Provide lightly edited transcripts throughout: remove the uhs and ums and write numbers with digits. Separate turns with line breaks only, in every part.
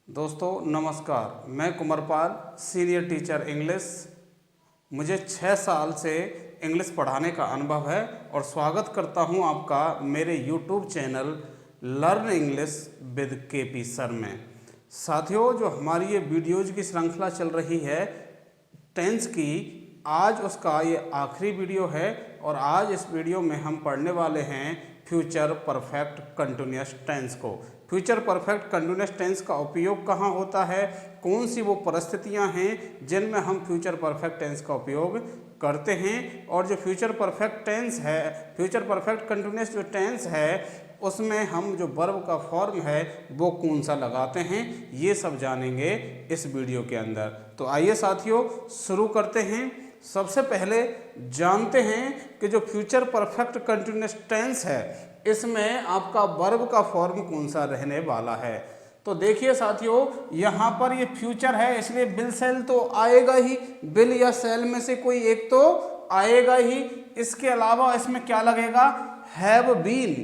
दोस्तों नमस्कार, मैं कुमारपाल सीनियर टीचर इंग्लिश। मुझे 6 साल से इंग्लिश पढ़ाने का अनुभव है और स्वागत करता हूं आपका मेरे YouTube channel learn English with KP sir में। साथियों, जो हमारी ये वीडियोज़ की श्रृंखला चल रही है टेंस की, आज उसका ये आखिरी वीडियो है और आज इस वीडियो में हम पढ़ने वाले हैं फ्यूचर परफेक्ट कंटिन्यूअस टेंस को। फ्यूचर परफेक्ट कंटिन्यूअस टेंस का उपयोग कहाँ होता है, कौन सी वो परिस्थितियाँ हैं जिनमें हम फ्यूचर परफेक्ट टेंस का उपयोग करते हैं, और जो फ्यूचर परफेक्ट टेंस है, फ्यूचर परफेक्ट कंटिन्यूअस जो टेंस है उसमें हम जो वर्ब का फॉर्म है वो कौन सा लगाते हैं, ये सब जानेंगे इस वीडियो के अंदर। तो आइए साथियों शुरू करते हैं। सबसे पहले जानते हैं कि जो फ्यूचर परफेक्ट कंटिन्यूअस टेंस है इसमें आपका वर्ब का फॉर्म कौन सा रहने वाला है। तो देखिए साथियों, यहाँ पर ये फ्यूचर है इसलिए विल सेल तो आएगा ही, विल या सेल में से कोई एक तो आएगा ही। इसके अलावा इसमें क्या लगेगा, हैव बीन,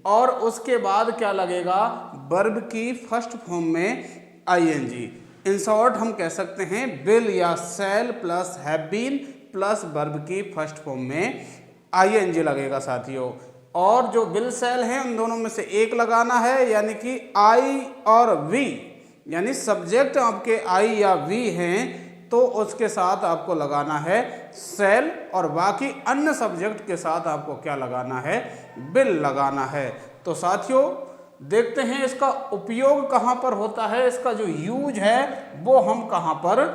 और उसके बाद क्या लगेगा, वर्ब की फर्स्ट फॉर्म में आईएनजी। इन शॉर्ट हम कह सकते हैं विल या shall plus have been plus verb की फर्स्ट फॉर्म में आईएनजी लगेगा साथियों। और जो विल सेल है उन दोनों में से एक लगाना है, यानी कि आई और वी, यानी सब्जेक्ट आपके आई या वी हैं तो उसके साथ आपको लगाना है सेल, और बाकी अन्य सब्जेक्ट के साथ आपको क्या लगाना है, विल लगाना है। तो साथियों देखते हैं इसका उपयोग कहाँ पर होता है, इसका जो यूज है वो हम कहाँ पर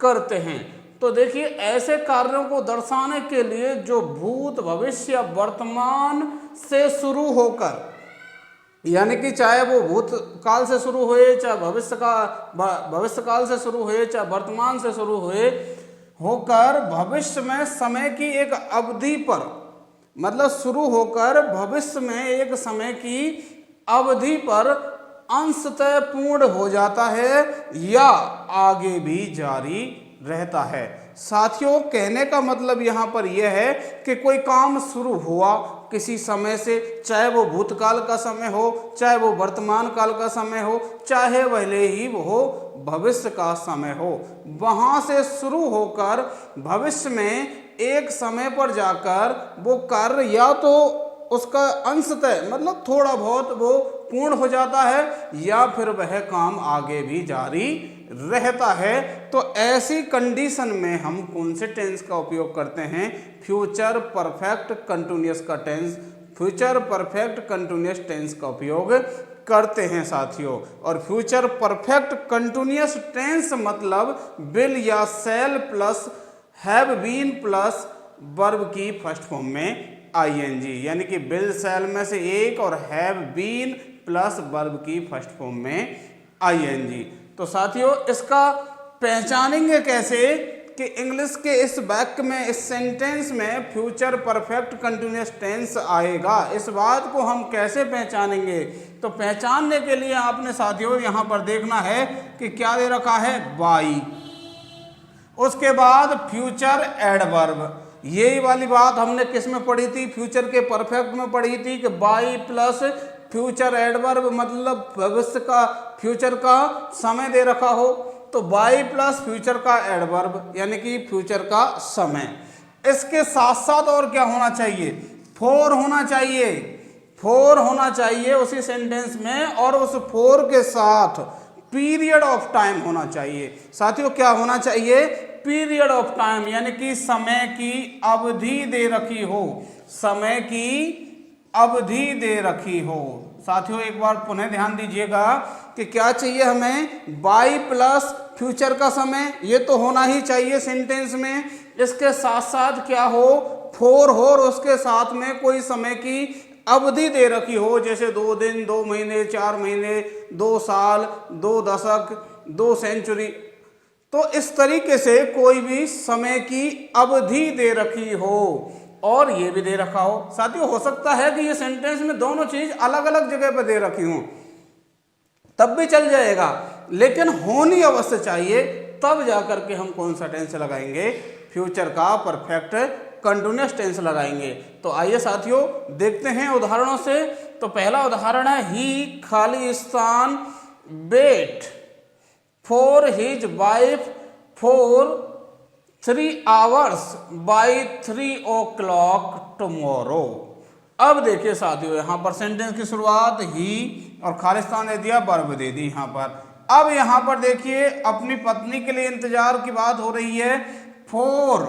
करते हैं। तो देखिए, ऐसे कार्यों को दर्शाने के लिए जो भूत भविष्य या वर्तमान से शुरू होकर, यानी कि चाहे वो भूतकाल से शुरू हुए, चाहे भविष्यकाल से शुरू हुए, चाहे वर्तमान से शुरू हुए, होकर भविष्य में समय की एक अवधि पर, मतलब शुरू होकर भविष्य में एक समय की अवधि पर अंशतः पूर्ण हो जाता है या आगे भी जारी रहता है। साथियों, कहने का मतलब यहाँ पर यह है कि कोई काम शुरू हुआ किसी समय से, चाहे वो भूतकाल का समय हो, चाहे वो वर्तमान काल का समय हो, चाहे भले ही वो भविष्य का समय हो, वहाँ से शुरू होकर भविष्य में एक समय पर जाकर वो कार्य या तो उसका अंशतः मतलब थोड़ा बहुत वो पूर्ण हो जाता है या फिर वह काम आगे भी जारी रहता है। तो ऐसी कंडीशन में हम कौन से टेंस का उपयोग करते हैं, फ्यूचर परफेक्ट कंटिन्यूअस का tense, future perfect continuous tense का उपयोग करते हैं साथियों। और फ्यूचर परफेक्ट कंटिन्यूअस टेंस मतलब विल या shall plus have been plus verb की फर्स्ट फॉर्म में आईएनजी, यानी कि विल सेल में से एक और हैव बीन प्लस वर्ब की फर्स्ट फॉर्म में आईएनजी। तो साथियों इसका पहचानेंगे कैसे कि इंग्लिश के इस वाक्य में, इस सेंटेंस में फ्यूचर परफेक्ट कंटिन्यूअस टेंस आएगा, इस बात को हम कैसे पहचानेंगे। तो पहचानने के लिए आपने साथियों यहाँ पर देखना है कि क्या दे रखा है, बाई, उसके बाद फ्यूचर एडवर्ब। यही वाली बात हमने किस में पढ़ी थी, फ्यूचर के परफेक्ट में पढ़ी थी कि बाई प्लस फ्यूचर एडवर्ब, मतलब भविष्य का, फ्यूचर का समय दे रखा हो तो बाई प्लस फ्यूचर का एडवर्ब, यानी कि फ्यूचर का समय। इसके साथ साथ और क्या होना चाहिए, फोर होना चाहिए, फोर होना चाहिए उसी सेंटेंस में, और उस फोर के साथ पीरियड ऑफ टाइम होना चाहिए। साथियों क्या होना चाहिए, पीरियड ऑफ टाइम, यानी कि समय की अवधि दे रखी हो, समय की अवधि दे रखी हो। साथियों एक बार पुनः ध्यान दीजिएगा कि क्या चाहिए हमें, बाई प्लस फ्यूचर का समय, ये तो होना ही चाहिए सेंटेंस में। इसके साथ साथ क्या हो, फोर हो और उसके साथ में कोई समय की अवधि दे रखी हो, जैसे 2 दिन, 2 महीने, 4 महीने, 2 साल, 2 दशक, 2 सेंचुरी। तो इस तरीके से कोई भी समय की अवधि दे रखी हो और ये भी दे रखा हो। साथियों हो सकता है कि ये सेंटेंस में दोनों चीज अलग अलग जगह पर दे रखी हो, तब भी चल जाएगा, लेकिन होनी अवश्य चाहिए, तब जाकर के हम कौन सा टेंस लगाएंगे, फ्यूचर का परफेक्ट कंटिन्यूअस टेंस लगाएंगे। तो आइए साथियों देखते हैं उदाहरणों से। तो पहला उदाहरण है, ही खाली स्थान wait for his wife for 3 hours by 3 o'clock tomorrow. अब देखिए साथियों, यहाँ पर सेंटेंस की शुरुआत ही और खालिस्तान दे दिया, वर्ब दे दी यहाँ पर। अब यहाँ पर देखिए अपनी पत्नी के लिए इंतजार की बात हो रही है। फॉर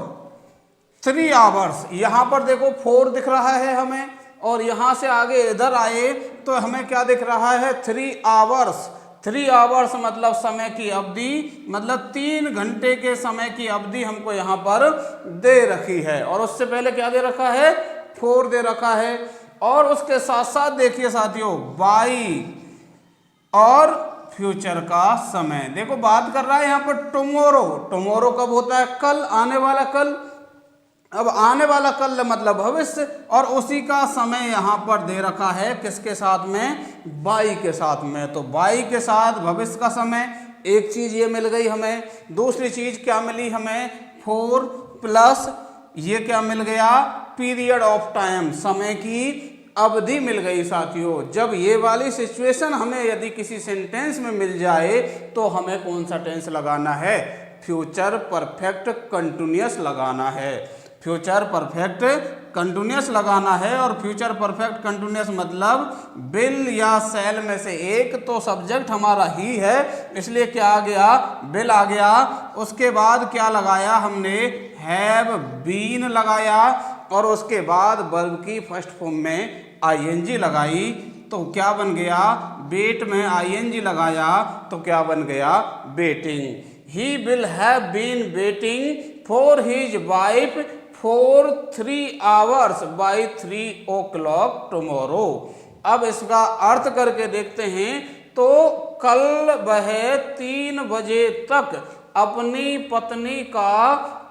3 hours, यहाँ पर देखो 4 दिख रहा है हमें, और यहाँ से आगे इधर आए तो हमें क्या दिख रहा है, 3 hours। 3 hours मतलब समय की अवधि, मतलब 3 घंटे के समय की अवधि हमको यहाँ पर दे रखी है। और उससे पहले क्या दे रखा है, 4 दे रखा है। और उसके साथ साथ देखिए साथियों, बाई और फ्यूचर का समय। देखो बात कर रहा है यहाँ पर टुमारो। टुमारो कब होता है, कल, आने वाला कल। अब आने वाला कल मतलब भविष्य, और उसी का समय यहाँ पर दे रखा है किसके साथ में, बाई के साथ में। तो बाई के साथ भविष्य का समय, एक चीज ये मिल गई हमें। दूसरी चीज क्या मिली हमें, 4 प्लस ये क्या मिल गया, पीरियड ऑफ टाइम, समय की अवधि मिल गई साथियों। जब ये वाली सिचुएशन हमें यदि किसी सेंटेंस में मिल जाए तो हमें कौन सा टेंस लगाना है, फ्यूचर परफेक्ट कंटिन्यूअस लगाना है। फ्यूचर परफेक्ट कंटिन्यूअस लगाना है। और फ्यूचर परफेक्ट कंटिन्यूअस मतलब विल या शैल में से एक, तो सब्जेक्ट हमारा ही है, इसलिए क्या आ गया, विल आ गया। उसके बाद क्या लगाया हमने, हैव बीन लगाया, और उसके बाद वर्ब की फर्स्ट फॉर्म में आईएनजी लगाई, तो क्या बन गया, बेट में आईएनजी लगाया तो क्या बन गया, waiting. He will have been waiting for his wife for 3 hours by 3 o'clock tomorrow. अब इसका अर्थ करके देखते हैं, तो कल वह 3 बजे तक अपनी पत्नी का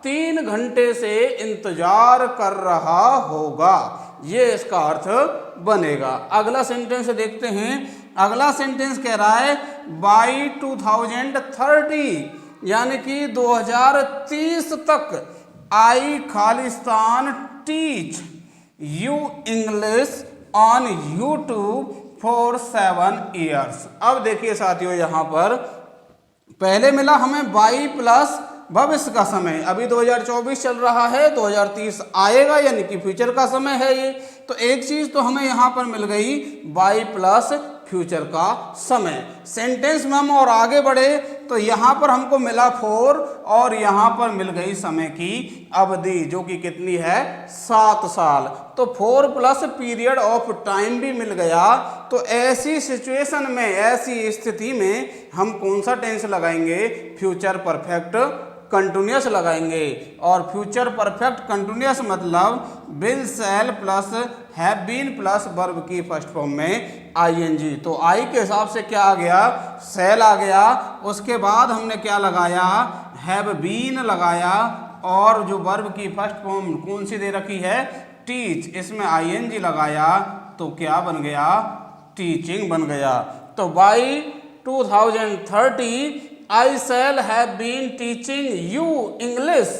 3 घंटे से इंतजार कर रहा होगा, ये इसका अर्थ बनेगा। अगला सेंटेंस देखते हैं। अगला सेंटेंस कह रहा है बाई 2030, यानी कि 2030 तक I Khalistan teach you English on YouTube for 7 years। अब देखिए साथियों, यहाँ पर पहले मिला हमें बाई प्लस भविष्य का समय, अभी 2024 चल रहा है, 2030 आएगा, यानी कि फ्यूचर का समय है ये। तो एक चीज तो हमें यहाँ पर मिल गई, बाई प्लस फ्यूचर का समय। सेंटेंस में हम और आगे बढ़े तो यहाँ पर हमको मिला 4, और यहाँ पर मिल गई समय की अवधि जो कि कितनी है, 7 साल। तो 4 प्लस पीरियड ऑफ टाइम भी मिल गया। तो ऐसी सिचुएशन में, ऐसी स्थिति में हम कौन सा टेंस लगाएंगे, फ्यूचर परफेक्ट कंटिन्यूअस लगाएंगे। और फ्यूचर परफेक्ट कंटिन्यूअस मतलब will shall plus have been plus verb की फर्स्ट फॉर्म में आईएनजी। तो आई के हिसाब से क्या आ गया, शैल आ गया। उसके बाद हमने क्या लगाया, हैव बीन लगाया, और जो वर्ब की फर्स्ट फॉर्म कौन सी दे रखी है, टीच, इसमें आईएनजी लगाया तो क्या बन गया, टीचिंग बन गया। तो by 2030 I shall have been teaching you English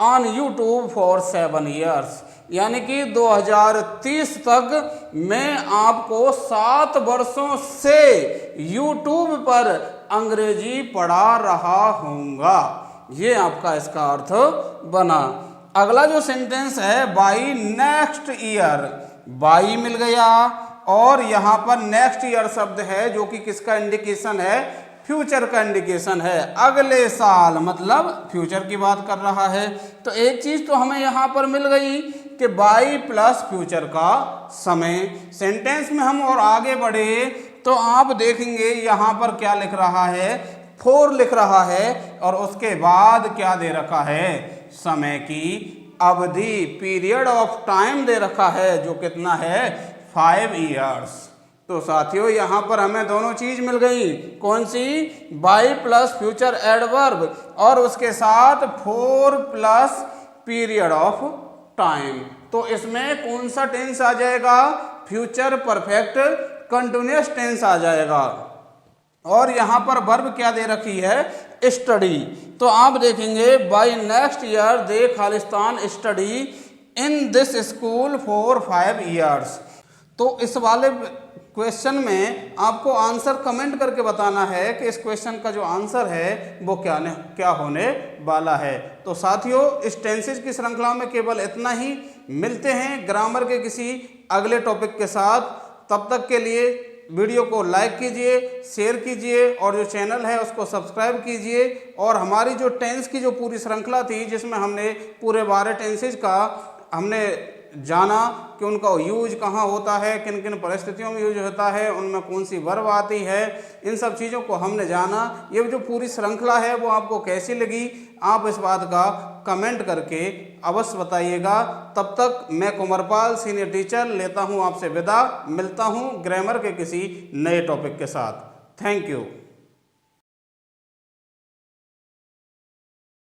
on YouTube for 7 years। यानी कि 2030 तक मैं आपको 7 वर्षों से YouTube पर अंग्रेजी पढ़ा रहा हूँगा, ये आपका इसका अर्थ बना। अगला जो सेंटेंस है, बाई नेक्स्ट ईयर, बाई मिल गया, और यहाँ पर नेक्स्ट ईयर शब्द है जो कि किसका इंडिकेशन है, फ्यूचर का इंडिकेशन है। अगले साल मतलब फ्यूचर की बात कर रहा है। तो एक चीज तो हमें यहाँ पर मिल गई कि बाई प्लस फ्यूचर का समय। सेंटेंस में हम और आगे बढ़े तो आप देखेंगे यहाँ पर क्या लिख रहा है, 4 लिख रहा है, और उसके बाद क्या दे रखा है, समय की अवधि, पीरियड ऑफ टाइम दे रखा है, जो कितना है, 5 years। तो साथियों यहाँ पर हमें दोनों चीज मिल गई, कौन सी, बाई प्लस फ्यूचर एडवर्ब, और उसके साथ 4 प्लस पीरियड ऑफ टाइम। तो इसमें कौन सा टेंस आ जाएगा, फ्यूचर परफेक्ट कंटिन्यूअस टेंस आ जाएगा। और यहाँ पर वर्ब क्या दे रखी है, स्टडी। तो आप देखेंगे by next year they Khalistan study in this school for 5 years। तो इस वाले क्वेश्चन में आपको आंसर कमेंट करके बताना है कि इस क्वेश्चन का जो आंसर है वो क्या होने वाला है। तो साथियों, इस टेंसेज की श्रृंखला में केवल इतना ही। मिलते हैं ग्रामर के किसी अगले टॉपिक के साथ। तब तक के लिए वीडियो को लाइक कीजिए, शेयर कीजिए और जो चैनल है उसको सब्सक्राइब कीजिए। और हमारी जो टेंस की जो पूरी श्रृंखला थी, जिसमें हमने पूरे 12 टेंसेज का हमने जाना कि उनका यूज कहाँ होता है, किन किन परिस्थितियों में यूज होता है, उनमें कौन सी वर्ब आती है, इन सब चीज़ों को हमने जाना। ये जो पूरी श्रृंखला है वो आपको कैसी लगी, आप इस बात का कमेंट करके अवश्य बताइएगा। तब तक मैं कुंवरपाल सीनियर टीचर लेता हूँ आपसे विदा। मिलता हूँ ग्रामर के किसी नए टॉपिक के साथ। Thank you.